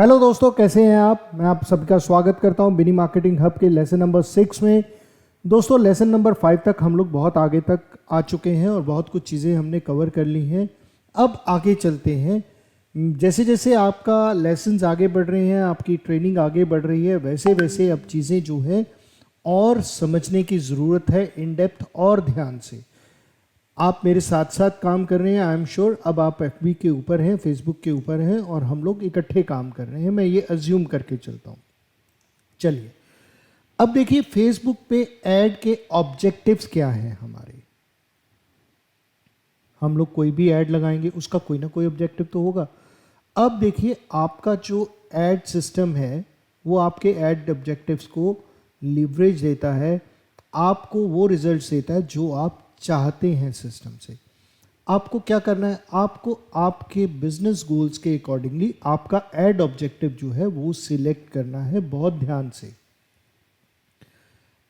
Hello दोस्तों, कैसे हैं आप। मैं आप सबका स्वागत करता हूं बिनी मार्केटिंग हब के लेसन नंबर 6 में। दोस्तों, लेसन नंबर 5 तक हम लोग बहुत आगे तक आ चुके हैं और बहुत कुछ चीज़ें हमने कवर कर ली हैं। अब आगे चलते हैं। जैसे जैसे आपका लेसन्स आगे बढ़ रहे हैं, आपकी ट्रेनिंग आगे बढ़ रही है, वैसे वैसे अब चीज़ें जो है और समझने की ज़रूरत है इन डेप्थ और ध्यान से। आप मेरे साथ साथ काम कर रहे हैं। आई एम श्योर अब आप एफबी के ऊपर हैं, फेसबुक के ऊपर हैं और हम लोग इकट्ठे काम कर रहे हैं। मैं ये अज्यूम करके चलता हूँ। चलिए, अब देखिए फेसबुक पे ऐड के ऑब्जेक्टिव्स क्या हैं हमारे। हम लोग कोई भी ऐड लगाएंगे उसका कोई ना कोई ऑब्जेक्टिव तो होगा। अब देखिए, आपका जो ऐड सिस्टम है वो आपके ऐड ऑब्जेक्टिव्स को लीवरेज देता है, आपको वो रिजल्ट्स देता है जो आप चाहते हैं सिस्टम से। आपको क्या करना है, आपको आपके बिजनेस गोल्स के अकॉर्डिंगली आपका ऐड ऑब्जेक्टिव जो है वो सिलेक्ट करना है बहुत ध्यान से।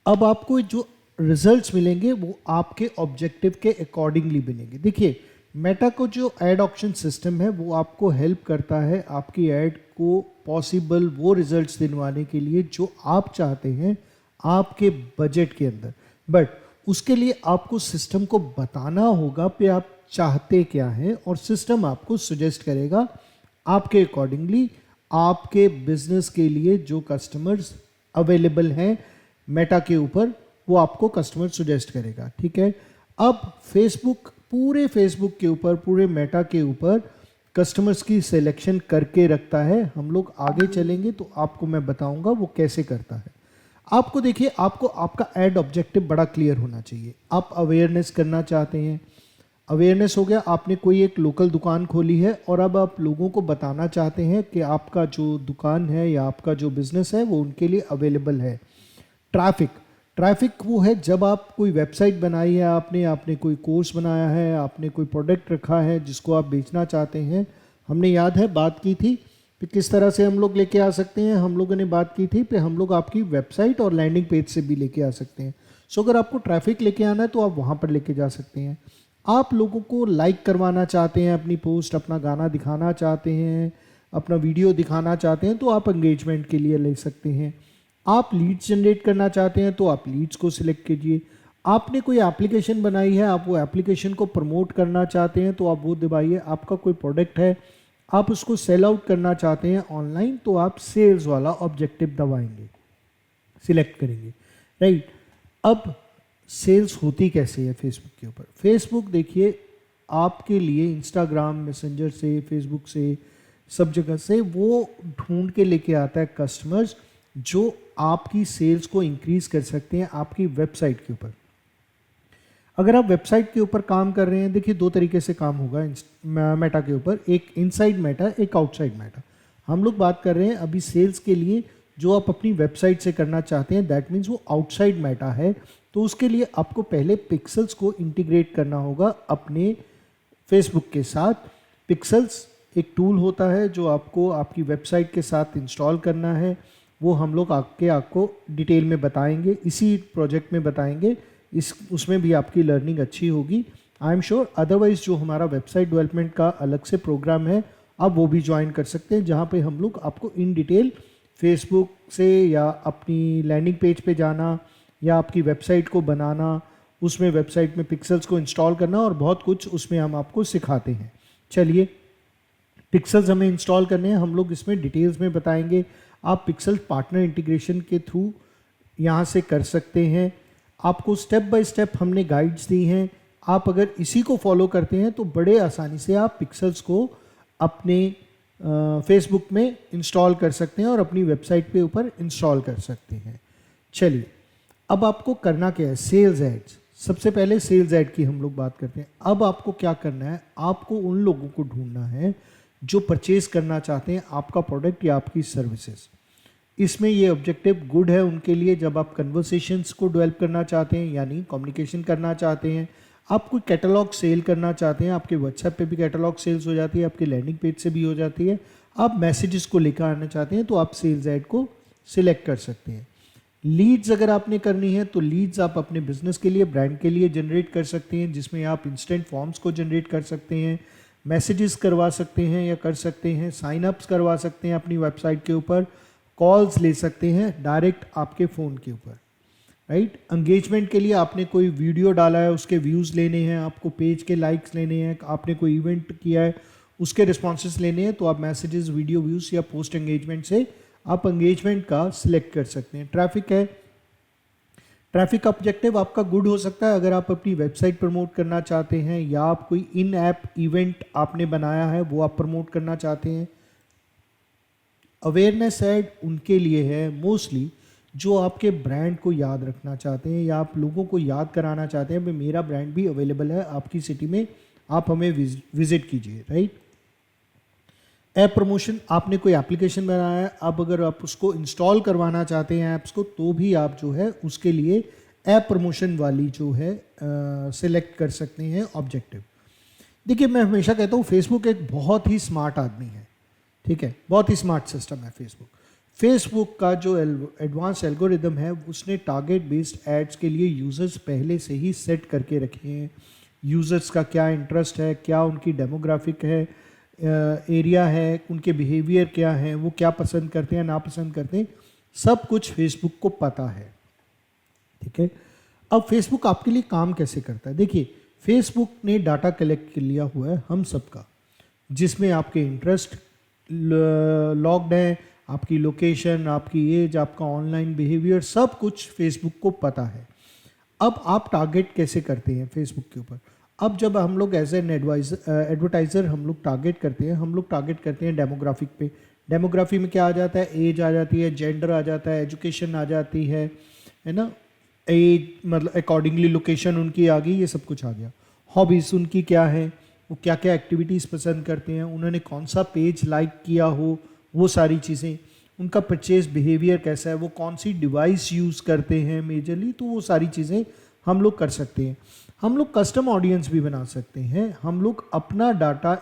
अब आपको जो रिजल्ट्स मिलेंगे वो आपके ऑब्जेक्टिव के अकॉर्डिंगली बनेंगे। देखिए, मेटा को जो ऐड ऑप्शन सिस्टम है वो आपको हेल्प करता है आपकी ऐड को पॉसिबल वो रिजल्ट्स दिलवाने के लिए जो आप चाहते हैं आपके बजट के अंदर। बट उसके लिए आपको सिस्टम को बताना होगा कि आप चाहते क्या हैं और सिस्टम आपको सजेस्ट करेगा आपके अकॉर्डिंगली आपके बिजनेस के लिए जो कस्टमर्स अवेलेबल हैं मेटा के ऊपर, वो आपको कस्टमर सजेस्ट करेगा। ठीक है। अब फेसबुक, पूरे फेसबुक के ऊपर, पूरे मेटा के ऊपर कस्टमर्स की सिलेक्शन करके रखता है। हम लोग आगे चलेंगे तो आपको मैं बताऊंगा वो कैसे करता है। आपको देखिए, आपको आपका ऐड ऑब्जेक्टिव बड़ा क्लियर होना चाहिए। आप अवेयरनेस करना चाहते हैं, अवेयरनेस हो गया, आपने कोई एक लोकल दुकान खोली है और अब आप लोगों को बताना चाहते हैं कि आपका जो दुकान है या आपका जो बिजनेस है वो उनके लिए अवेलेबल है। ट्रैफिक, ट्रैफिक वो है जब आप कोई वेबसाइट बनाई है, आपने आपने कोई कोर्स बनाया है, आपने कोई प्रोडक्ट रखा है जिसको आप बेचना चाहते हैं। हमने याद है बात की थी कि किस तरह से हम लोग लेके आ सकते हैं। हम लोगों ने बात की थी कि हम लोग आपकी वेबसाइट और लैंडिंग पेज से भी लेके आ सकते हैं। सो अगर आपको ट्रैफिक लेके आना है तो आप वहाँ पर लेके जा सकते हैं। आप लोगों को लाइक करवाना चाहते हैं अपनी पोस्ट, अपना गाना दिखाना चाहते हैं, अपना वीडियो दिखाना चाहते हैं तो आप एंगेजमेंट के लिए ले सकते हैं। आप लीड्स जनरेट करना चाहते हैं तो आप लीड्स को सिलेक्ट कीजिए। आपने कोई एप्लीकेशन बनाई है, आप वो एप्लीकेशन को प्रमोट करना चाहते हैं तो आप वो दबाइए। आपका कोई प्रोडक्ट है, आप उसको सेल आउट करना चाहते हैं ऑनलाइन तो आप सेल्स वाला ऑब्जेक्टिव दबाएंगे, सिलेक्ट करेंगे। राइट। अब सेल्स होती कैसे है फेसबुक के ऊपर। फेसबुक देखिए आपके लिए इंस्टाग्राम, मैसेंजर से, फेसबुक से, सब जगह से वो ढूंढ के लेके आता है कस्टमर्स जो आपकी सेल्स को इंक्रीज कर सकते हैं आपकी वेबसाइट के ऊपर। अगर आप वेबसाइट के ऊपर काम कर रहे हैं, देखिए दो तरीके से काम होगा मेटा के ऊपर, एक इनसाइड मेटा, एक आउटसाइड मेटा। हम लोग बात कर रहे हैं अभी सेल्स के लिए जो आप अपनी वेबसाइट से करना चाहते हैं, दैट मीन्स वो आउटसाइड मेटा है। तो उसके लिए आपको पहले पिक्सल्स को इंटीग्रेट करना होगा अपने फेसबुक के साथ। पिक्सल्स एक टूल होता है जो आपको आपकी वेबसाइट के साथ इंस्टॉल करना है। वो हम लोग आपको डिटेल में बताएंगे, इसी प्रोजेक्ट में बताएंगे। उसमें भी आपकी लर्निंग अच्छी होगी, आई एम श्योर। अदरवाइज जो हमारा वेबसाइट डेवलपमेंट का अलग से प्रोग्राम है, आप वो भी ज्वाइन कर सकते हैं, जहाँ पे हम लोग आपको इन डिटेल फेसबुक से या अपनी लैंडिंग पेज पे जाना या आपकी वेबसाइट को बनाना, उसमें वेबसाइट में पिक्सल्स को इंस्टॉल करना और बहुत कुछ उसमें हम आपको सिखाते हैं। चलिए, पिक्सल्स हमें इंस्टॉल करने हैं, हम लोग इसमें डिटेल्स में बताएंगे। आप पिक्सल पार्टनर इंटीग्रेशन के थ्रू यहाँ से कर सकते हैं। आपको स्टेप बाय स्टेप हमने गाइड्स दी हैं, आप अगर इसी को फॉलो करते हैं तो बड़े आसानी से आप पिक्सल्स को अपने फेसबुक में इंस्टॉल कर सकते हैं और अपनी वेबसाइट पे ऊपर इंस्टॉल कर सकते हैं। चलिए, अब आपको करना क्या है, सेल्स एड्स। सबसे पहले सेल्स ऐड की हम लोग बात करते हैं। अब आपको क्या करना है, आपको उन लोगों को ढूंढना है जो परचेज करना चाहते हैं आपका प्रोडक्ट या आपकी सर्विसेज। इसमें ये ऑब्जेक्टिव गुड है उनके लिए जब आप कन्वर्सेशंस को डेवलप करना चाहते हैं, यानी कम्युनिकेशन करना चाहते हैं, आप कोई कैटलॉग सेल करना चाहते हैं। आपके व्हाट्सएप पे भी कैटलॉग सेल्स हो जाती है, आपकी लैंडिंग पेज से भी हो जाती है। आप मैसेजेस को लेकर आना चाहते हैं तो आप सेल्स ऐड को सिलेक्ट कर सकते हैं। लीड्स अगर आपने करनी है तो लीड्स आप अपने बिजनेस के लिए, ब्रांड के लिए जनरेट कर सकते हैं, जिसमें आप इंस्टेंट फॉर्म्स को जनरेट कर सकते हैं। मैसेजेस करवा सकते हैं या कर सकते हैं, साइन अप्स करवा सकते हैं अपनी वेबसाइट के ऊपर, कॉल्स ले सकते हैं डायरेक्ट आपके फ़ोन के ऊपर, राइट। एंगेजमेंट के लिए आपने कोई वीडियो डाला है, उसके व्यूज़ लेने हैं, आपको पेज के लाइक्स लेने हैं, आपने कोई इवेंट किया है उसके रिस्पॉन्सेस लेने हैं, तो आप मैसेजेस, वीडियो व्यूज़ या पोस्ट एंगेजमेंट से आप एंगेजमेंट का सिलेक्ट कर सकते हैं। ट्रैफिक है, ट्रैफिक ऑब्जेक्टिव आपका गुड हो सकता है अगर आप अपनी वेबसाइट प्रमोट करना चाहते हैं या आप कोई इन ऐप इवेंट आपने बनाया है वो आप प्रमोट करना चाहते हैं। अवेयरनेस ऐड उनके लिए है मोस्टली जो आपके ब्रांड को याद रखना चाहते हैं या आप लोगों को याद कराना चाहते हैं भाई मेरा ब्रांड भी अवेलेबल है आपकी सिटी में, आप हमें विजिट कीजिए, राइट। ऐप प्रमोशन, आपने कोई एप्लीकेशन बनाया है, अब अगर आप उसको इंस्टॉल करवाना चाहते हैं ऐप्स को, तो भी आप जो है उसके लिए ऐप प्रमोशन वाली जो है सिलेक्ट कर सकते हैं ऑब्जेक्टिव। देखिए मैं हमेशा कहता हूँ फेसबुक एक बहुत ही स्मार्ट आदमी है, ठीक है, बहुत ही स्मार्ट सिस्टम है फेसबुक। फेसबुक का जो एडवांस एल्गोरिदम है उसने टारगेट बेस्ड एड्स के लिए यूज़र्स पहले से ही सेट करके रखे हैं। यूज़र्स का क्या इंटरेस्ट है, क्या उनकी डेमोग्राफिक है, एरिया है, उनके बिहेवियर क्या है, वो क्या पसंद करते हैं, नापसंद करते हैं, सब कुछ फेसबुक को पता है, ठीक है। अब फेसबुक आपके लिए काम कैसे करता है? देखिए फेसबुक ने डाटा कलेक्ट कर लिया हुआ है हम सबका, जिसमें आपके इंटरेस्ट लॉग्ड है, आपकी लोकेशन, आपकी एज, आपका ऑनलाइन बिहेवियर, सब कुछ फेसबुक को पता है। अब आप टारगेट कैसे करते हैं फेसबुक के ऊपर? अब जब हम लोग एज एन एडवर्टाइज़र हम लोग टारगेट करते हैं, हम लोग टारगेट करते हैं डेमोग्राफिक पे। डेमोग्राफी में क्या आ जाता है? एज आ जाती है, जेंडर आ जाता है, एजुकेशन आ जाती है ना, एज मतलब अकॉर्डिंगली लोकेशन उनकी आ गई, ये सब कुछ आ गया। हॉबीज़ उनकी क्या है, वो क्या क्या एक्टिविटीज़ पसंद करते हैं, उन्होंने कौन सा पेज लाइक किया हो, वो सारी चीज़ें, उनका परचेज बिहेवियर कैसा है, वो कौन सी डिवाइस यूज़ करते हैं मेजरली, तो वो सारी चीज़ें हम लोग कर सकते हैं। हम लोग कस्टम ऑडियंस भी बना सकते हैं, हम लोग अपना डाटा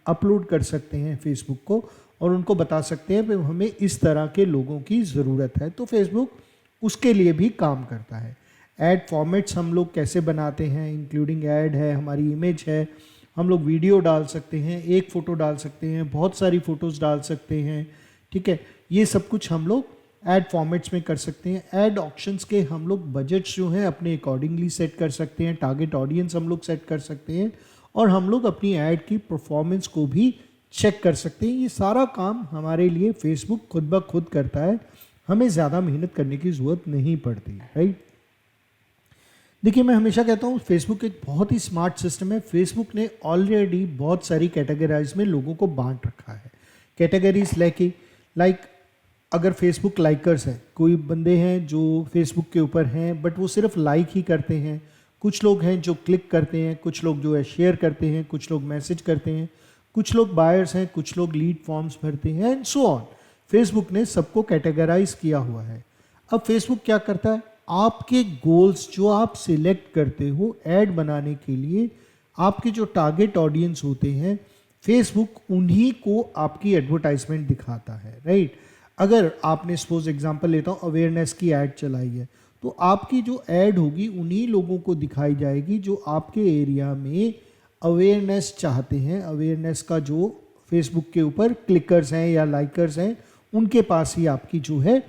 अपलोड कर सकते हैं फेसबुक को और उनको बता सकते हैं कि हमें इस तरह के लोगों की ज़रूरत है, तो फेसबुक उसके लिए भी काम करता है। ऐड फॉर्मेट्स हम लोग कैसे बनाते हैं, इंक्लूडिंग ऐड है, हमारी इमेज है, हम लोग वीडियो डाल सकते हैं, एक फ़ोटो डाल सकते हैं, बहुत सारी फ़ोटोज़ डाल सकते हैं, ठीक है, ये सब कुछ हम लोग ऐड फॉर्मेट्स में कर सकते हैं। ऐड ऑप्शंस के हम लोग बजट्स जो हैं अपने अकॉर्डिंगली सेट कर सकते हैं, टारगेट ऑडियंस हम लोग सेट कर सकते हैं और हम लोग अपनी ऐड की परफॉर्मेंस को भी चेक कर सकते हैं। ये सारा काम हमारे लिए फेसबुक खुद ब खुद करता है, हमें ज़्यादा मेहनत करने की ज़रूरत नहीं पड़ती, राइट। देखिए मैं हमेशा कहता हूँ फेसबुक एक बहुत ही स्मार्ट सिस्टम है। फेसबुक ने ऑलरेडी बहुत सारी कैटेगराइज में लोगों को बांट रखा है। कैटेगरीज लाइक अगर फेसबुक लाइकर्स हैं, कोई बंदे हैं जो फेसबुक के ऊपर हैं बट वो सिर्फ लाइक ही करते हैं, कुछ लोग हैं जो क्लिक करते हैं, कुछ लोग जो है शेयर करते हैं, कुछ लोग मैसेज करते हैं, कुछ लोग बायर्स हैं, कुछ लोग लीड फॉर्म्स भरते हैं एंड सो ऑन। फेसबुक ने सबको कैटेगराइज किया हुआ है। अब फेसबुक क्या करता है, आपके गोल्स जो आप सिलेक्ट करते हो ऐड बनाने के लिए, आपके जो टारगेट ऑडियंस होते हैं, फेसबुक उन्हीं को आपकी एडवर्टाइजमेंट दिखाता है, राइट। अगर आपने सपोज एग्जांपल लेता हूँ अवेयरनेस की ऐड चलाई है, तो आपकी जो ऐड होगी उन्हीं लोगों को दिखाई जाएगी जो आपके एरिया में अवेयरनेस चाहते हैं। अवेयरनेस का जो फेसबुक के ऊपर क्लिकर्स हैं या लाइकर्स हैं, उनके पास ही आपकी जो है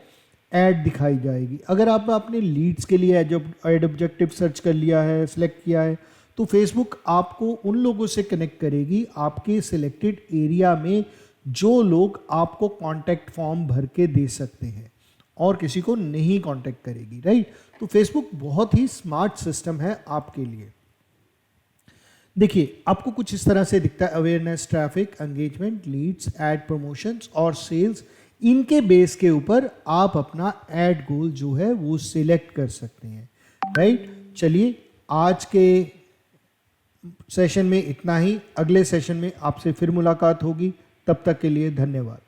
ऐड दिखाई जाएगी। अगर आप आपने लीड्स के लिए ऐड ऑब्जेक्टिव सर्च कर लिया है, सिलेक्ट किया है, तो फेसबुक आपको उन लोगों से कनेक्ट करेगी आपके सिलेक्टेड एरिया में जो लोग आपको कॉन्टैक्ट फॉर्म भर के दे सकते हैं और किसी को नहीं कॉन्टैक्ट करेगी, राइट। तो फेसबुक बहुत ही स्मार्ट सिस्टम है आपके लिए। देखिए आपको कुछ इस तरह से दिखता है, awareness, traffic, engagement, leads, ad promotions और सेल्स। इनके बेस के ऊपर आप अपना एड गोल जो है वो सिलेक्ट कर सकते हैं, राइट। चलिए आज के सेशन में इतना ही, अगले सेशन में आपसे फिर मुलाकात होगी, तब तक के लिए धन्यवाद।